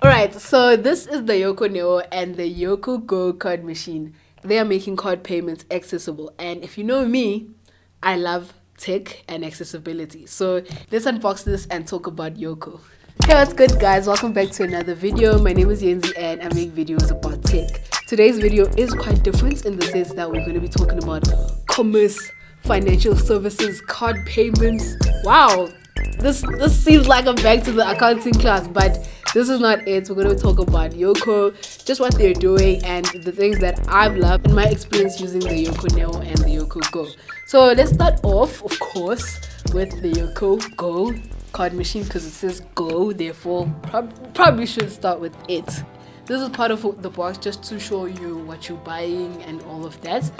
Alright, so this is the Yoco Neo and the Yoco Go card machine. They are making card payments accessible, and if you know me, I love tech and accessibility. So let's unbox this and talk about Yoco. Hey, what's good guys? Welcome back to another video. My name is Yenzi and I make videos about tech. Today's video is quite different in the sense that we're going to be talking about commerce, financial services, card payments. Wow, this seems like I'm back to the accounting class, but this is not it. We're going to talk about Yoco, just what they're doing and the things that I've loved in my experience using the Yoco Neo and the Yoco Go. So let's start off, of course, with the Yoco Go card machine because it says Go, therefore probably should start with it. This is part of the box just to show you what you're buying and all of that.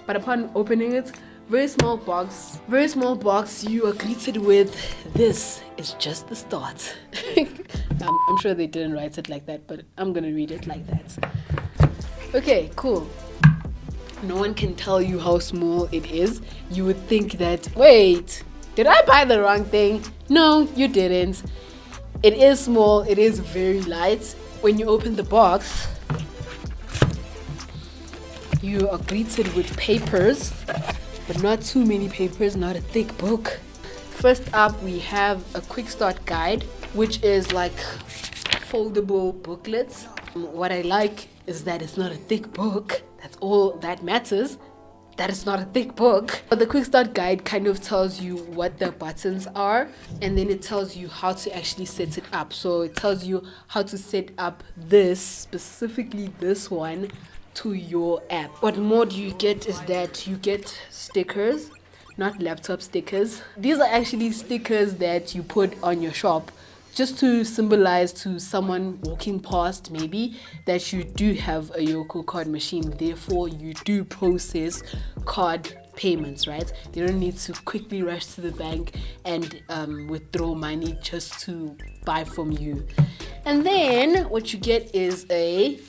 But upon opening it, very small box, you are greeted with, this is just the start. I'm sure they didn't write it like that, but I'm gonna read it like that. Okay, cool. No one can tell you how small it is. You would think that, wait, did I buy the wrong thing? No, you didn't. It is small, it is very light. When you open the box, you are greeted with papers, but not too many papers, not a thick book. First up, we have a quick start guide, which is like foldable booklets. What I like is that it's not a thick book. That's all that matters, that it's not a thick book. But the quick start guide kind of tells you what the buttons are, and then it tells you how to actually set it up. So it tells you how to set up this, specifically this one, to your app. What more do you get is that you get stickers, not laptop stickers. These are actually stickers that you put on your shop just to symbolize to someone walking past maybe that you do have a Yoco card machine, therefore you do process card payments, right? You don't need to quickly rush to the bank and withdraw money just to buy from you. And then what you get is a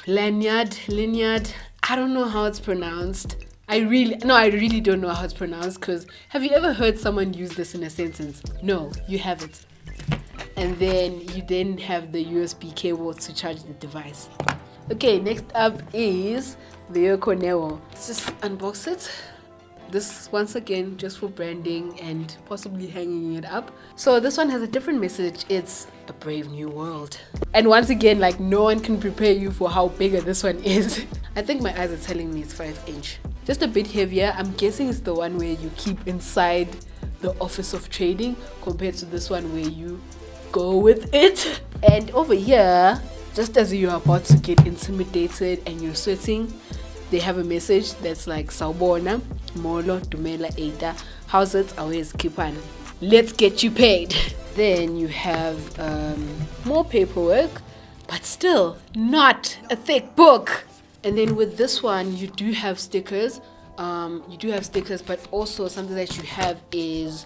lanyard. I don't know how it's pronounced. I really don't know how it's pronounced, because have you ever heard someone use this in a sentence? No, you haven't. And then you have the USB cable to charge the device. Okay, next up is the Yoco Neo. Let's just unbox it. This once again just for branding and possibly hanging it up. So this one has a different message. It's a brave new world. And once again, like, no one can prepare you for how bigger this one is. I think my eyes are telling me it's 5-inch. Just a bit heavier. I'm guessing it's the one where you keep inside the office of trading compared to this one where you go with it. And over here, just as you are about to get intimidated and you're sweating, they have a message that's like, Sawubona, Molo, Dumela, Eta, how's it? Always keep on. Let's get you paid. Then you have more paperwork, but still not a thick book. And then with this one, you do have stickers. But also something that you have is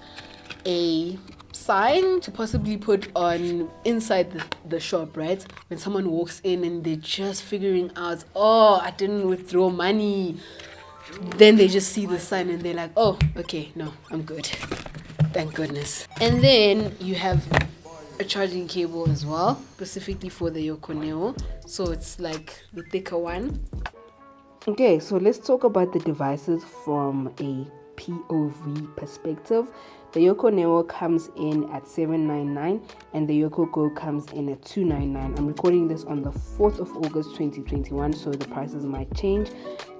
a sign to possibly put on inside the shop, right? When someone walks in and they're just figuring out, oh, I didn't withdraw money, then they just see the sign and they're like, oh, okay, no, I'm good, thank goodness. And then you have a charging cable as well, specifically for the Yoco Neo, so it's like the thicker one. Okay, so let's talk about the devices from a POV perspective. The Yoco Neo comes in at $799 and the Yoco Go comes in at $299. I'm recording this on the 4th of August 2021, so the prices might change.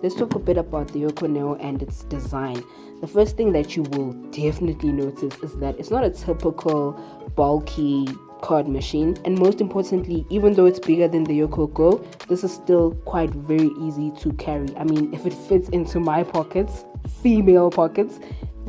Let's talk a bit about the Yoco Neo and its design. The first thing that you will definitely notice is that it's not a typical bulky card machine, and most importantly, even though it's bigger than the Yoco Go, this is still quite very easy to carry. I mean, if it fits into my pockets, female pockets.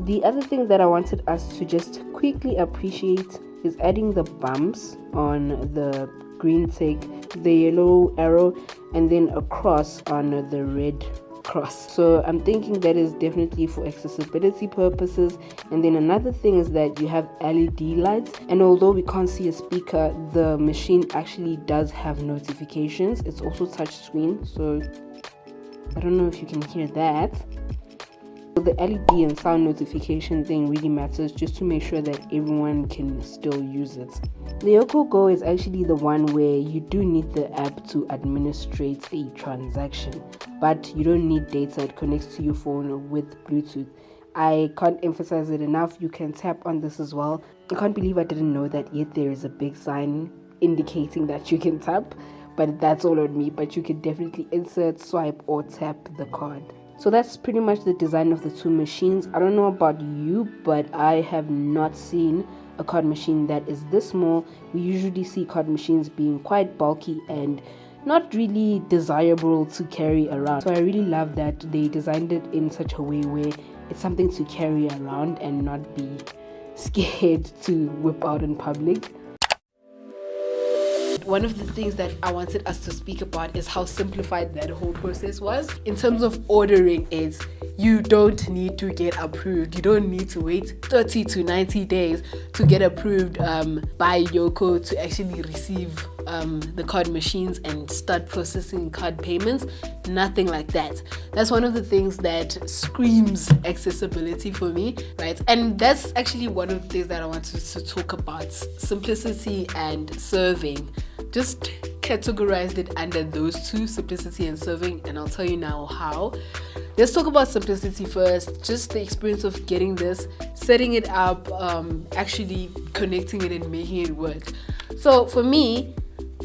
The other thing that I wanted us to just quickly appreciate is adding the bumps on the green tick, the yellow arrow, and then a cross on the red cross. So I'm thinking that is definitely for accessibility purposes. And then another thing is that you have LED lights, and although we can't see a speaker, the machine actually does have notifications. It's also touch screen, so I don't know if you can hear that. The LED and sound notification thing really matters, just to make sure that everyone can still use it. The Yoco Go is actually the one where you do need the app to administrate a transaction, but you don't need data. It connects to your phone with Bluetooth. I can't emphasize it enough. You can tap on this as well. I can't believe I didn't know that yet there is a big sign indicating that you can tap, but that's all on me. But you can definitely insert, swipe, or tap the card. So that's pretty much the design of the two machines. I don't know about you, but I have not seen a card machine that is this small. We usually see card machines being quite bulky and not really desirable to carry around. So I really love that they designed it in such a way where it's something to carry around and not be scared to whip out in public. One of the things that I wanted us to speak about is how simplified that whole process was. In terms of ordering it, you don't need to get approved. You don't need to wait 30 to 90 days to get approved by Yoco to actually receive the card machines and start processing card payments. Nothing like that. That's one of the things that screams accessibility for me, right? And that's actually one of the things that I wanted to talk about: simplicity and serving. Just categorized it under those two, simplicity and serving, and I'll tell you now how. Let's talk about simplicity first. Just the experience of getting this, setting it up, actually connecting it and making it work. So for me,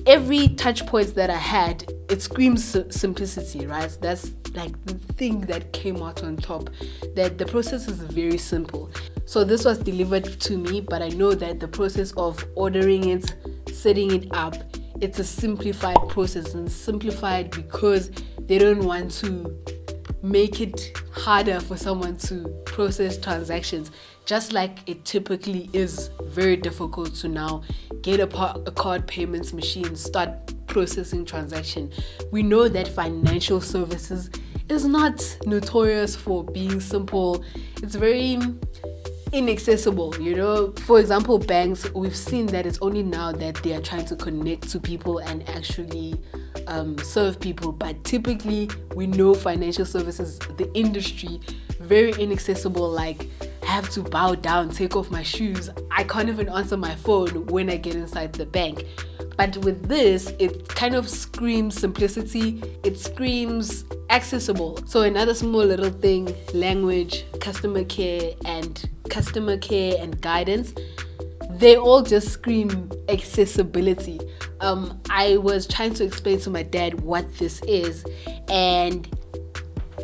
every touch point that I had, it screams simplicity, right? That's like the thing that came out on top, that the process is very simple. So this was delivered to me, but I know that the process of ordering it, setting it up, it's a simplified process, and simplified because they don't want to make it harder for someone to process transactions, just like it typically is very difficult to now get a card payments machine, start processing transaction. We know that financial services is not notorious for being simple. It's very inaccessible, For example, banks, we've seen that it's only now that they are trying to connect to people and actually serve people, but typically we know financial services, the industry, very inaccessible. Like, I have to bow down, take off my shoes. I can't even answer my phone when I get inside the bank. But with this, it kind of screams simplicity. It screams accessible. So another small little thing: language, customer care and guidance. They all just scream accessibility. I was trying to explain to my dad what this is, and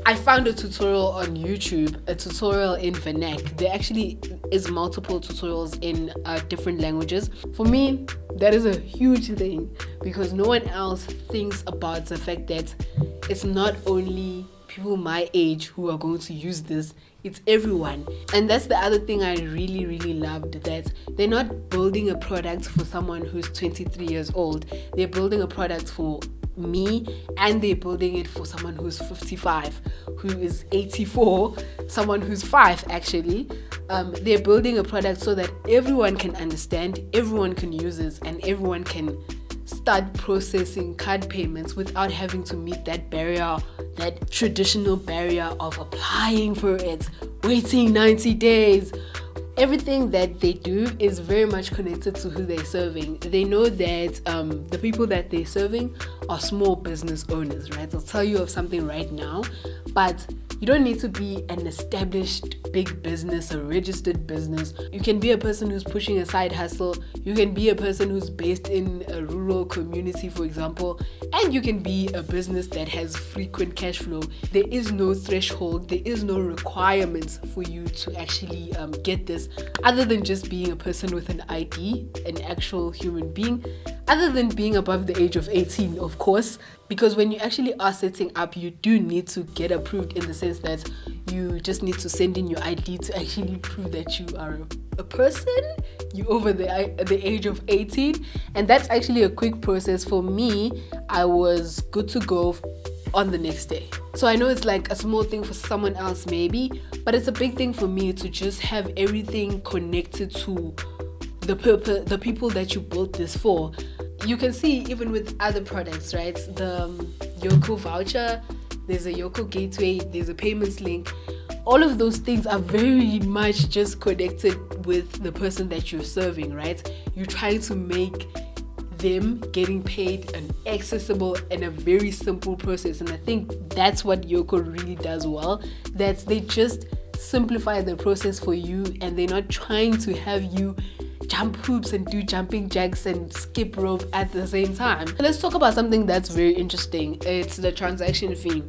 I found a tutorial on YouTube, a tutorial in Vernac. There actually is multiple tutorials in different languages. For me, that is a huge thing, because no one else thinks about the fact that it's not only people my age who are going to use this, it's everyone. And that's the other thing I really, really loved, that they're not building a product for someone who's 23 years old. They're building a product for me, and they're building it for someone who's 55, who is 84, someone who's 5 actually. They're building a product so that everyone can understand, everyone can use it, and everyone can start processing card payments without having to meet that barrier, that traditional barrier of applying for it, waiting 90 days. Everything that they do is very much connected to who they're serving. They know that the people that they're serving are small business owners, right? I'll tell you of something right now, but you don't need to be an established big business, a registered business. You can be a person who's pushing a side hustle. You can be a person who's based in a rural community, for example, and you can be a business that has frequent cash flow. There is no threshold, there is no requirements for you to actually get this, other than just being a person with an ID, an actual human being, other than being above the age of 18, of course. Because when you actually are setting up, you do need to get approved, in the sense that you just need to send in your ID to actually prove that you are a person, you over the age of 18. And that's actually a quick process. For me, I was good to go on the next day. So I know it's like a small thing for someone else maybe, but it's a big thing for me to just have everything connected to the people that you built this for. You can see even with other products, right? The Yoco voucher, there's a Yoco gateway, there's a payments link. all of those things are very much just connected with the person that you're serving, right? You're trying to make them getting paid an accessible and a very simple process, and I think that's what Yoco really does well, that they just simplify the process for you, and they're not trying to have you jump hoops and do jumping jacks and skip rope at the same time. Let's talk about something that's very interesting. It's the transaction fee.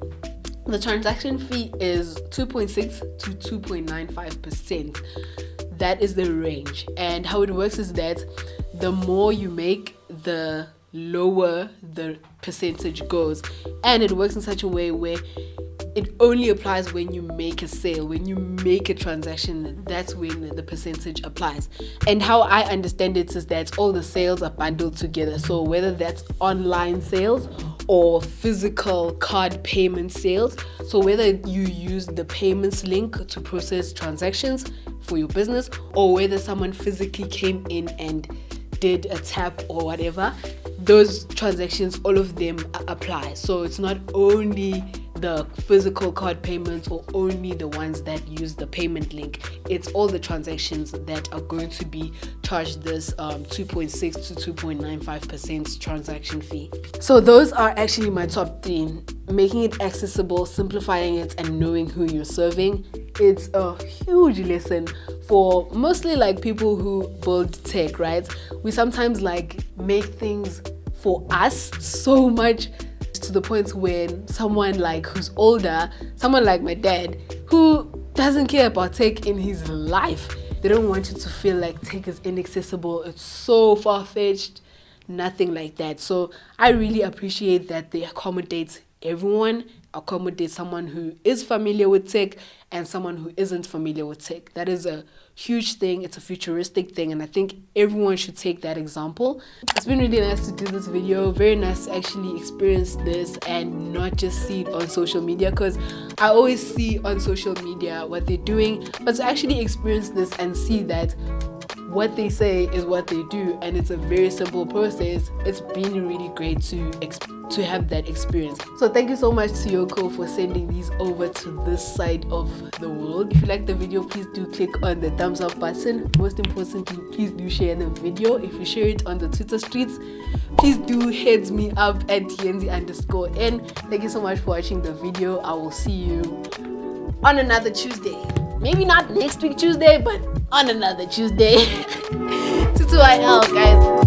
The transaction fee is 2.6 to 2.95%. That is the range, and how it works is that the more you make, the lower the percentage goes, and it works in such a way where it only applies when you make a sale, when you make a transaction. That's when the percentage applies. And how I understand it is that all the sales are bundled together, so whether that's online sales or physical card payment sales, so whether you use the payments link to process transactions for your business, or whether someone physically came in and did a tap or whatever, those transactions, all of them apply. So it's not only the physical card payments or only the ones that use the payment link. It's all the transactions that are going to be charged this 2.6 to 2.95% transaction fee. So those are actually my top 3: making it accessible, simplifying it, and knowing who you're serving. It's a huge lesson for mostly like people who build tech, right? We sometimes like make things for us so much, to the point when someone like who's older, someone like my dad, who doesn't care about tech in his life, they don't want you to feel like tech is inaccessible, it's so far-fetched, nothing like that. So I really appreciate that they accommodate everyone, accommodate someone who is familiar with tech and someone who isn't familiar with tech. That is a huge thing. It's a futuristic thing, and I think everyone should take that example. It's been really nice to do this video, very nice to actually experience this and not just see it on social media, because I always see on social media what they're doing, but to actually experience this and see that what they say is what they do, and it's a very simple process. It's been really great to have that experience. So thank you so much to Yoco for sending these over to this side of the world. If you like the video, please do click on the thumbs up button. Most importantly, please do share the video. If you share it on the Twitter streets, please do heads me up at Yenzi_n. Thank you so much for watching the video. I will see you on another Tuesday. Maybe not next week Tuesday, but on another Tuesday. Tutu IL, guys.